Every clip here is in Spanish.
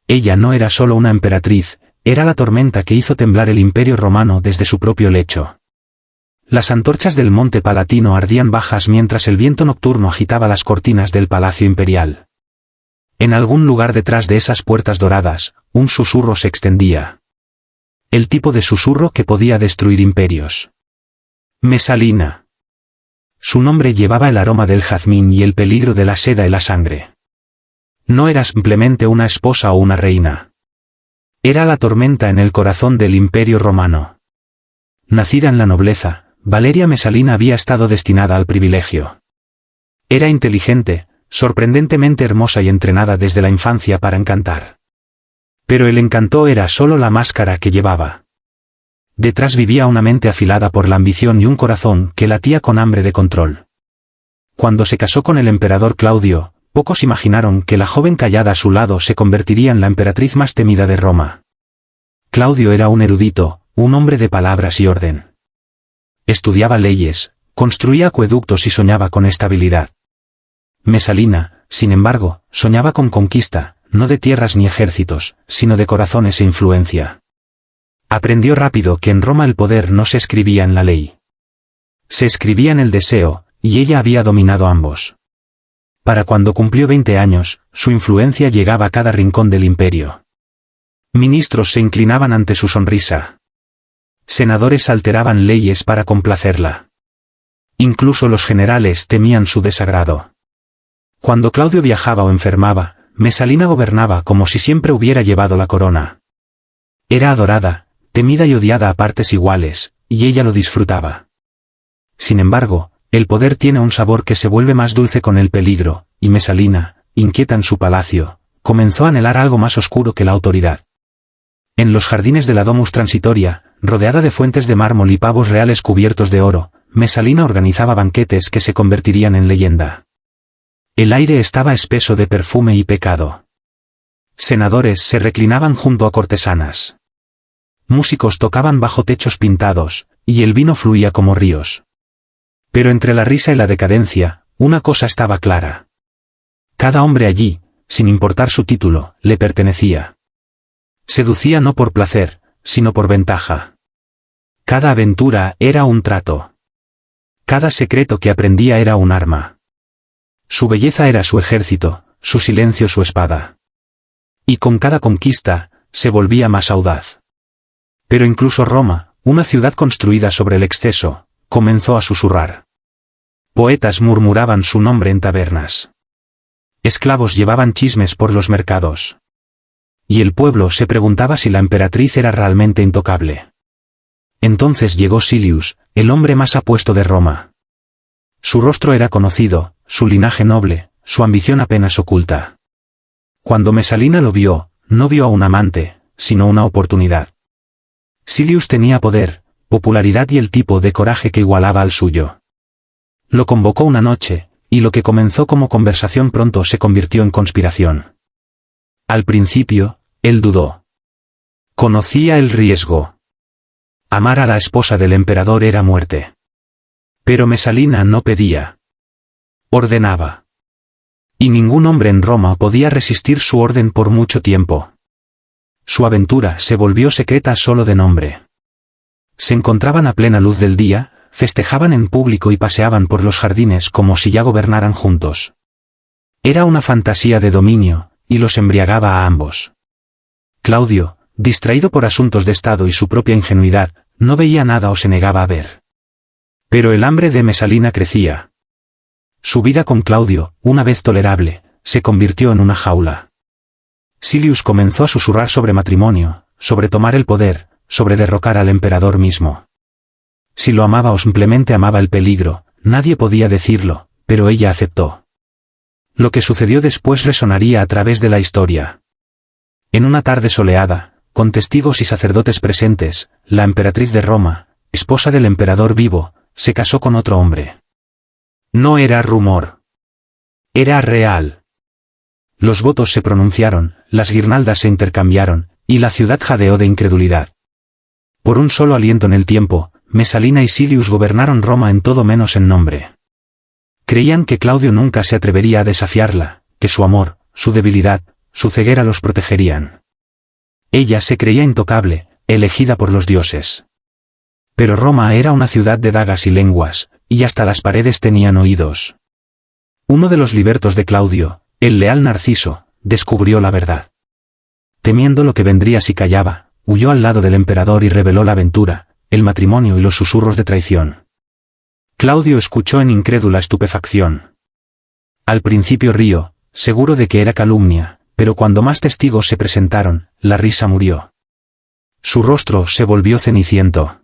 Ella no era solo una emperatriz, era la tormenta que hizo temblar el Imperio Romano desde su propio lecho. Las antorchas del Monte Palatino ardían bajas mientras el viento nocturno agitaba las cortinas del Palacio Imperial. En algún lugar detrás de esas puertas doradas, un susurro se extendía. El tipo de susurro que podía destruir imperios. Mesalina. Su nombre llevaba el aroma del jazmín y el peligro de la seda y la sangre. No era simplemente una esposa o una reina. Era la tormenta en el corazón del Imperio Romano. Nacida en la nobleza, Valeria Mesalina había estado destinada al privilegio. Era inteligente, sorprendentemente hermosa y entrenada desde la infancia para encantar. Pero el encanto era solo la máscara que llevaba. Detrás vivía una mente afilada por la ambición y un corazón que latía con hambre de control. Cuando se casó con el emperador Claudio, pocos imaginaron que la joven callada a su lado se convertiría en la emperatriz más temida de Roma. Claudio era un erudito, un hombre de palabras y orden. Estudiaba leyes, construía acueductos y soñaba con estabilidad. Mesalina, sin embargo, soñaba con conquista, no de tierras ni ejércitos, sino de corazones e influencia. Aprendió rápido que en Roma el poder no se escribía en la ley. Se escribía en el deseo, y ella había dominado ambos. Para cuando cumplió 20 años, su influencia llegaba a cada rincón del imperio. Ministros se inclinaban ante su sonrisa. Senadores alteraban leyes para complacerla. Incluso los generales temían su desagrado. Cuando Claudio viajaba o enfermaba, Mesalina gobernaba como si siempre hubiera llevado la corona. Era adorada, temida y odiada a partes iguales, y ella lo disfrutaba. Sin embargo, el poder tiene un sabor que se vuelve más dulce con el peligro, y Mesalina, inquieta en su palacio, comenzó a anhelar algo más oscuro que la autoridad. En los jardines de la Domus Transitoria, rodeada de fuentes de mármol y pavos reales cubiertos de oro, Mesalina organizaba banquetes que se convertirían en leyenda. El aire estaba espeso de perfume y pecado. Senadores se reclinaban junto a cortesanas. Músicos tocaban bajo techos pintados, y el vino fluía como ríos. Pero entre la risa y la decadencia, una cosa estaba clara. Cada hombre allí, sin importar su título, le pertenecía. Seducía no por placer, sino por ventaja. Cada aventura era un trato. Cada secreto que aprendía era un arma. Su belleza era su ejército, su silencio su espada. Y con cada conquista, se volvía más audaz. Pero incluso Roma, una ciudad construida sobre el exceso, comenzó a susurrar. Poetas murmuraban su nombre en tabernas. Esclavos llevaban chismes por los mercados. Y el pueblo se preguntaba si la emperatriz era realmente intocable. Entonces llegó Silius, el hombre más apuesto de Roma. Su rostro era conocido, su linaje noble, su ambición apenas oculta. Cuando Mesalina lo vio, no vio a un amante, sino una oportunidad. Silius tenía poder, popularidad y el tipo de coraje que igualaba al suyo. Lo convocó una noche, y lo que comenzó como conversación pronto se convirtió en conspiración. Al principio, él dudó. Conocía el riesgo. Amar a la esposa del emperador era muerte. Pero Mesalina no pedía. Ordenaba. Y ningún hombre en Roma podía resistir su orden por mucho tiempo. Su aventura se volvió secreta solo de nombre. Se encontraban a plena luz del día, festejaban en público y paseaban por los jardines como si ya gobernaran juntos. Era una fantasía de dominio, y los embriagaba a ambos. Claudio, distraído por asuntos de Estado y su propia ingenuidad, no veía nada o se negaba a ver. Pero el hambre de Mesalina crecía. Su vida con Claudio, una vez tolerable, se convirtió en una jaula. Silius comenzó a susurrar sobre matrimonio, sobre tomar el poder, sobre derrocar al emperador mismo. Si lo amaba o simplemente amaba el peligro, nadie podía decirlo, pero ella aceptó. Lo que sucedió después resonaría a través de la historia. En una tarde soleada, con testigos y sacerdotes presentes, la emperatriz de Roma, esposa del emperador vivo, se casó con otro hombre. No era rumor. Era real. Los votos se pronunciaron, las guirnaldas se intercambiaron, y la ciudad jadeó de incredulidad. Por un solo aliento en el tiempo, Mesalina y Silius gobernaron Roma en todo menos en nombre. Creían que Claudio nunca se atrevería a desafiarla, que su amor, su debilidad, su ceguera los protegerían. Ella se creía intocable, elegida por los dioses. Pero Roma era una ciudad de dagas y lenguas, y hasta las paredes tenían oídos. Uno de los libertos de Claudio, el leal Narciso, descubrió la verdad. Temiendo lo que vendría si callaba, huyó al lado del emperador y reveló la aventura, el matrimonio y los susurros de traición. Claudio escuchó en incrédula estupefacción. Al principio rió, seguro de que era calumnia, pero cuando más testigos se presentaron, la risa murió. Su rostro se volvió ceniciento.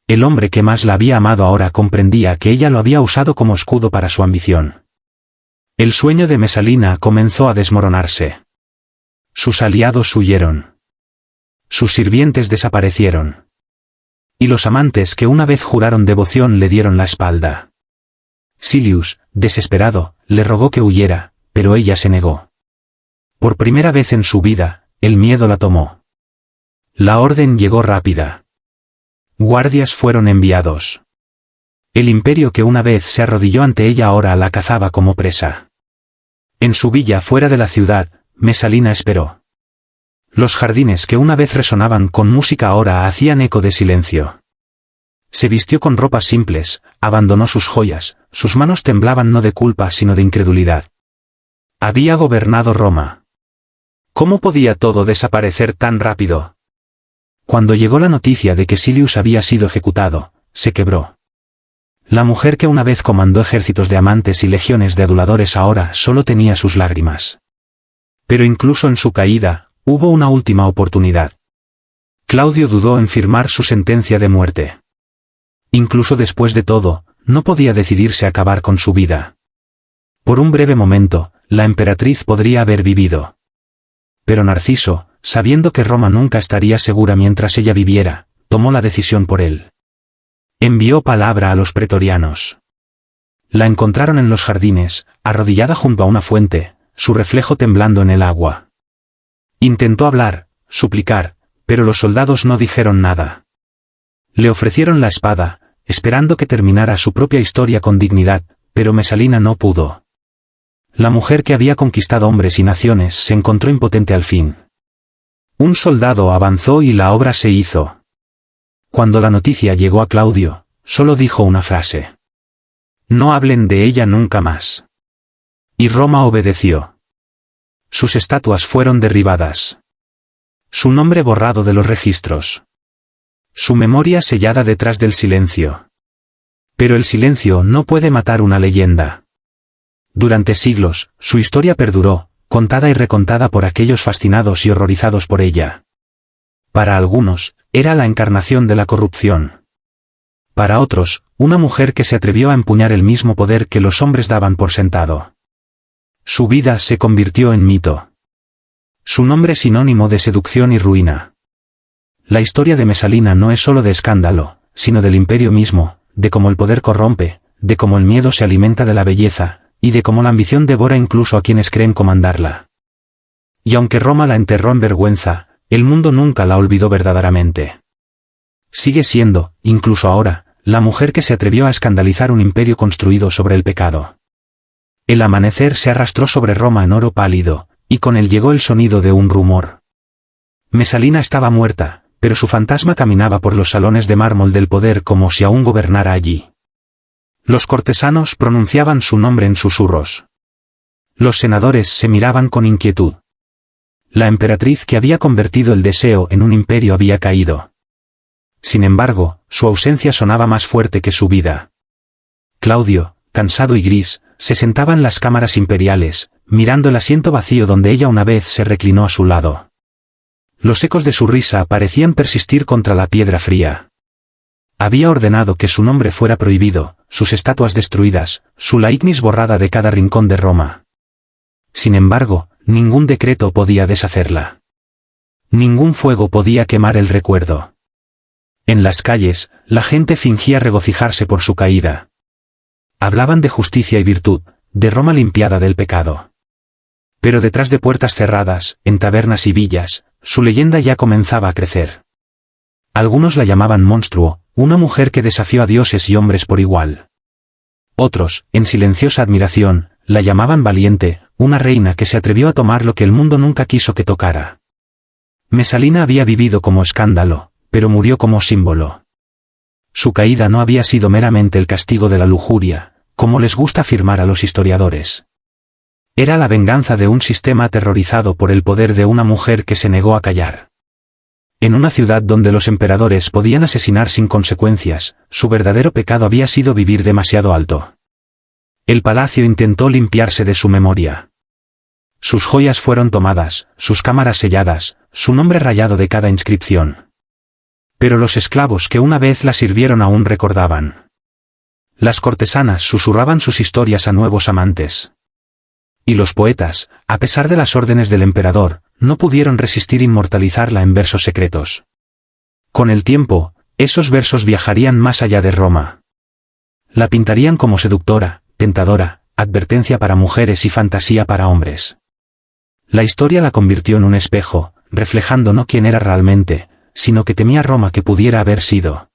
El hombre que más la había amado ahora comprendía que ella lo había usado como escudo para su ambición. El sueño de Mesalina comenzó a desmoronarse. Sus aliados huyeron. Sus sirvientes desaparecieron. Y los amantes que una vez juraron devoción le dieron la espalda. Silius, desesperado, le rogó que huyera, pero ella se negó. Por primera vez en su vida, el miedo la tomó. La orden llegó rápida. Guardias fueron enviados. El imperio que una vez se arrodilló ante ella ahora la cazaba como presa. En su villa fuera de la ciudad, Mesalina esperó. Los jardines que una vez resonaban con música ahora hacían eco de silencio. Se vistió con ropas simples, abandonó sus joyas, sus manos temblaban no de culpa sino de incredulidad. Había gobernado Roma. ¿Cómo podía todo desaparecer tan rápido? Cuando llegó la noticia de que Silius había sido ejecutado, se quebró. La mujer que una vez comandó ejércitos de amantes y legiones de aduladores ahora solo tenía sus lágrimas. Pero incluso en su caída, hubo una última oportunidad. Claudio dudó en firmar su sentencia de muerte. Incluso después de todo, no podía decidirse a acabar con su vida. Por un breve momento, la emperatriz podría haber vivido. Pero Narciso, sabiendo que Roma nunca estaría segura mientras ella viviera, tomó la decisión por él. Envió palabra a los pretorianos. La encontraron en los jardines, arrodillada junto a una fuente, su reflejo temblando en el agua. Intentó hablar, suplicar, pero los soldados no dijeron nada. Le ofrecieron la espada, esperando que terminara su propia historia con dignidad, pero Mesalina no pudo. La mujer que había conquistado hombres y naciones se encontró impotente al fin. Un soldado avanzó y la obra se hizo. Cuando la noticia llegó a Claudio, solo dijo una frase. No hablen de ella nunca más. Y Roma obedeció. Sus estatuas fueron derribadas. Su nombre borrado de los registros. Su memoria sellada detrás del silencio. Pero el silencio no puede matar una leyenda. Durante siglos, su historia perduró, contada y recontada por aquellos fascinados y horrorizados por ella. Para algunos, era la encarnación de la corrupción. Para otros, una mujer que se atrevió a empuñar el mismo poder que los hombres daban por sentado. Su vida se convirtió en mito. Su nombre sinónimo de seducción y ruina. La historia de Mesalina no es solo de escándalo, sino del imperio mismo, de cómo el poder corrompe, de cómo el miedo se alimenta de la belleza, y de cómo la ambición devora incluso a quienes creen comandarla. Y aunque Roma la enterró en vergüenza, el mundo nunca la olvidó verdaderamente. Sigue siendo, incluso ahora, la mujer que se atrevió a escandalizar un imperio construido sobre el pecado. El amanecer se arrastró sobre Roma en oro pálido, y con él llegó el sonido de un rumor. Mesalina estaba muerta, pero su fantasma caminaba por los salones de mármol del poder como si aún gobernara allí. Los cortesanos pronunciaban su nombre en susurros. Los senadores se miraban con inquietud. La emperatriz que había convertido el deseo en un imperio había caído. Sin embargo, su ausencia sonaba más fuerte que su vida. Claudio, cansado y gris, se sentaba en las cámaras imperiales, mirando el asiento vacío donde ella una vez se reclinó a su lado. Los ecos de su risa parecían persistir contra la piedra fría. Había ordenado que su nombre fuera prohibido, sus estatuas destruidas, su laignis borrada de cada rincón de Roma. Sin embargo, ningún decreto podía deshacerla. Ningún fuego podía quemar el recuerdo. En las calles, la gente fingía regocijarse por su caída. Hablaban de justicia y virtud, de Roma limpiada del pecado. Pero detrás de puertas cerradas, en tabernas y villas, su leyenda ya comenzaba a crecer. Algunos la llamaban monstruo, una mujer que desafió a dioses y hombres por igual. Otros, en silenciosa admiración, la llamaban valiente, una reina que se atrevió a tomar lo que el mundo nunca quiso que tocara. Mesalina había vivido como escándalo, pero murió como símbolo. Su caída no había sido meramente el castigo de la lujuria, como les gusta afirmar a los historiadores. Era la venganza de un sistema aterrorizado por el poder de una mujer que se negó a callar. En una ciudad donde los emperadores podían asesinar sin consecuencias, su verdadero pecado había sido vivir demasiado alto. El palacio intentó limpiarse de su memoria. Sus joyas fueron tomadas, sus cámaras selladas, su nombre rayado de cada inscripción. Pero los esclavos que una vez la sirvieron aún recordaban. Las cortesanas susurraban sus historias a nuevos amantes. Y los poetas, a pesar de las órdenes del emperador, no pudieron resistir inmortalizarla en versos secretos. Con el tiempo, esos versos viajarían más allá de Roma. La pintarían como seductora, tentadora, advertencia para mujeres y fantasía para hombres. La historia la convirtió en un espejo, reflejando no quién era realmente, sino que temía Roma que pudiera haber sido.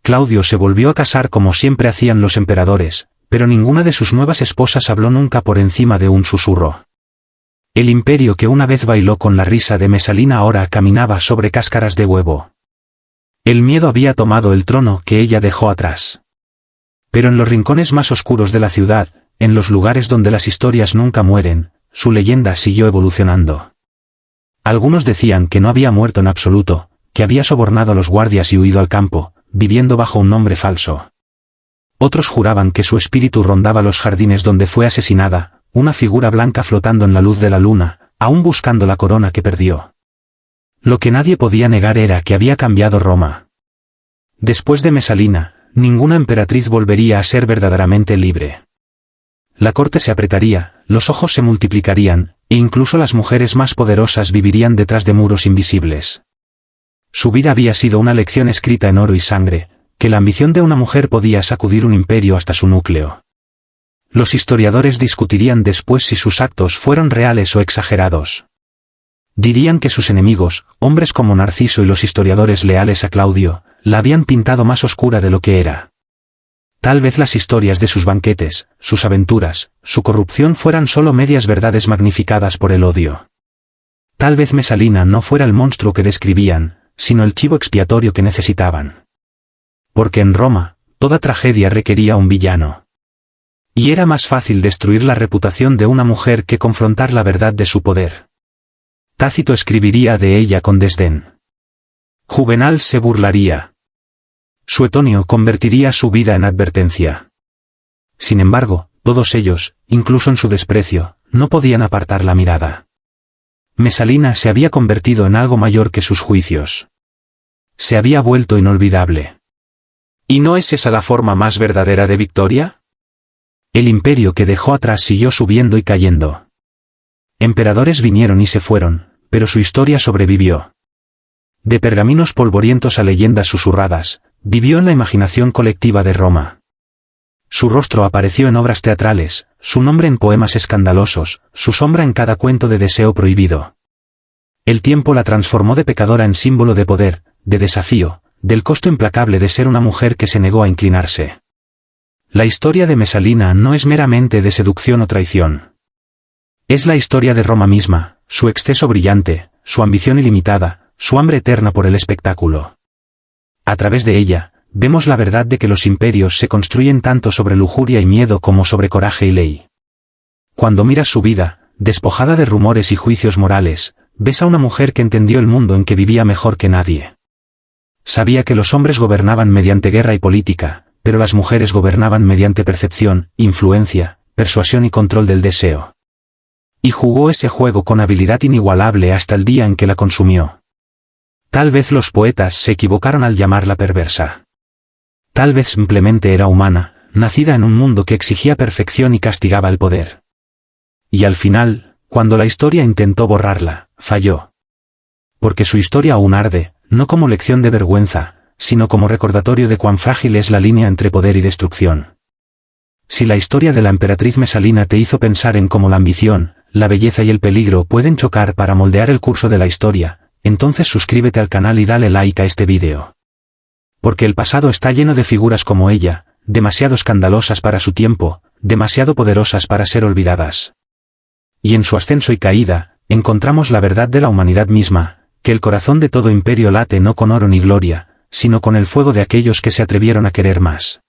Claudio se volvió a casar como siempre hacían los emperadores, pero ninguna de sus nuevas esposas habló nunca por encima de un susurro. El imperio que una vez bailó con la risa de Mesalina ahora caminaba sobre cáscaras de huevo. El miedo había tomado el trono que ella dejó atrás. Pero en los rincones más oscuros de la ciudad, en los lugares donde las historias nunca mueren, su leyenda siguió evolucionando. Algunos decían que no había muerto en absoluto, que había sobornado a los guardias y huido al campo, viviendo bajo un nombre falso. Otros juraban que su espíritu rondaba los jardines donde fue asesinada, una figura blanca flotando en la luz de la luna, aún buscando la corona que perdió. Lo que nadie podía negar era que había cambiado Roma. Después de Mesalina, ninguna emperatriz volvería a ser verdaderamente libre. La corte se apretaría, los ojos se multiplicarían, e incluso las mujeres más poderosas vivirían detrás de muros invisibles. Su vida había sido una lección escrita en oro y sangre, que la ambición de una mujer podía sacudir un imperio hasta su núcleo. Los historiadores discutirían después si sus actos fueron reales o exagerados. Dirían que sus enemigos, hombres como Narciso y los historiadores leales a Claudio, la habían pintado más oscura de lo que era. Tal vez las historias de sus banquetes, sus aventuras, su corrupción fueran solo medias verdades magnificadas por el odio. Tal vez Mesalina no fuera el monstruo que describían, sino el chivo expiatorio que necesitaban. Porque en Roma, toda tragedia requería un villano. Y era más fácil destruir la reputación de una mujer que confrontar la verdad de su poder. Tácito escribiría de ella con desdén. Juvenal se burlaría. Suetonio convertiría su vida en advertencia. Sin embargo, todos ellos, incluso en su desprecio, no podían apartar la mirada. Mesalina se había convertido en algo mayor que sus juicios. Se había vuelto inolvidable. ¿Y no es esa la forma más verdadera de victoria? El imperio que dejó atrás siguió subiendo y cayendo. Emperadores vinieron y se fueron, pero su historia sobrevivió. De pergaminos polvorientos a leyendas susurradas, vivió en la imaginación colectiva de Roma. Su rostro apareció en obras teatrales, su nombre en poemas escandalosos, su sombra en cada cuento de deseo prohibido. El tiempo la transformó de pecadora en símbolo de poder, de desafío, del costo implacable de ser una mujer que se negó a inclinarse. La historia de Mesalina no es meramente de seducción o traición. Es la historia de Roma misma, su exceso brillante, su ambición ilimitada, su hambre eterna por el espectáculo. A través de ella, vemos la verdad de que los imperios se construyen tanto sobre lujuria y miedo como sobre coraje y ley. Cuando miras su vida, despojada de rumores y juicios morales, ves a una mujer que entendió el mundo en que vivía mejor que nadie. Sabía que los hombres gobernaban mediante guerra y política, pero las mujeres gobernaban mediante percepción, influencia, persuasión y control del deseo. Y jugó ese juego con habilidad inigualable hasta el día en que la consumió. Tal vez los poetas se equivocaron al llamarla perversa. Tal vez simplemente era humana, nacida en un mundo que exigía perfección y castigaba el poder. Y al final, cuando la historia intentó borrarla, falló. Porque su historia aún arde, no como lección de vergüenza, sino como recordatorio de cuán frágil es la línea entre poder y destrucción. Si la historia de la emperatriz Mesalina te hizo pensar en cómo la ambición, la belleza y el peligro pueden chocar para moldear el curso de la historia, entonces suscríbete al canal y dale like a este vídeo. Porque el pasado está lleno de figuras como ella, demasiado escandalosas para su tiempo, demasiado poderosas para ser olvidadas. Y en su ascenso y caída, encontramos la verdad de la humanidad misma, que el corazón de todo imperio late no con oro ni gloria, sino con el fuego de aquellos que se atrevieron a querer más.